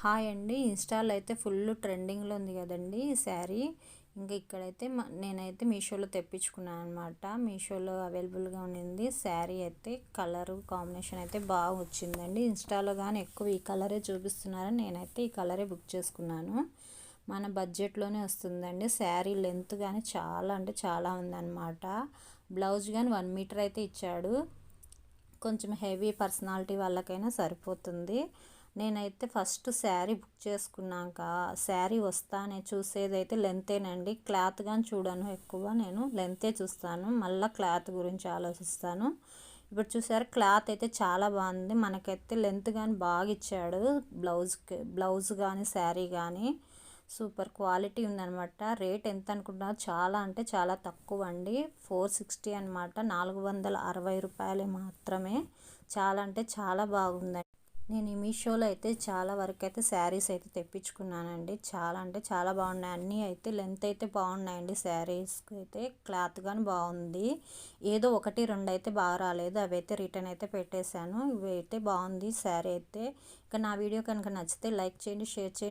Hi అండి. ఇన్స్టాలో అయితే ఫుల్ ట్రెండింగ్లో ఉంది కదండి ఈ శారీ. ఇంకా ఇక్కడైతే నేనైతే మీషోలో తెప్పించుకున్నాను అనమాట. మీషోలో అవైలబుల్గా ఉండింది శారీ. అయితే కలరు కాంబినేషన్ అయితే బాగా వచ్చిందండి. ఇన్స్టాలో కానీ ఎక్కువ ఈ కలరే చూపిస్తున్నారని నేనైతే ఈ కలరే బుక్ చేసుకున్నాను. మన బడ్జెట్లోనే వస్తుందండి. శారీ లెంత్ కానీ చాలా అంటే చాలా ఉందన్నమాట. బ్లౌజ్ కానీ 1 మీటర్ అయితే ఇచ్చాడు. కొంచెం హెవీ పర్సనాలిటీ వాళ్ళకైనా సరిపోతుంది. నేనైతే ఫస్ట్ శారీ బుక్ చేసుకున్నాక శారీ వస్తానే చూసేదైతే లెంతేనండి. క్లాత్ కానీ చూడను, ఎక్కువ నేను లెంతే చూస్తాను, మళ్ళీ క్లాత్ గురించి ఆలోచిస్తాను. ఇప్పుడు చూసారు క్లాత్ అయితే చాలా బాగుంది. మనకైతే లెంత్ కానీ బాగా ఇచ్చాడు. బ్లౌజ్ కానీ శారీ కానీ సూపర్ క్వాలిటీ ఉందన్నమాట. రేట్ ఎంత అనుకుంటున్నారు? చాలా అంటే చాలా తక్కువ అండి. 460 అనమాట. 460 రూపాయలు మాత్రమే. చాలా అంటే చాలా బాగుందండి. నేను ఈ మీషోలో అయితే చాలా వరకు అయితే శారీస్ అయితే తెప్పించుకున్నానండి. చాలా అంటే చాలా బాగున్నాయి. అన్నీ అయితే లెంత్ అయితే బాగున్నాయండి. శారీస్కి అయితే క్లాత్ కానీ బాగుంది. ఏదో 1-2 అయితే బాగా రాలేదు, అవి అయితే రిటర్న్ అయితే పెట్టేశాను. ఇవి అయితే బాగుంది శారీ అయితే. ఇక నా వీడియో కనుక నచ్చితే లైక్ చేయండి, షేర్ చేయండి.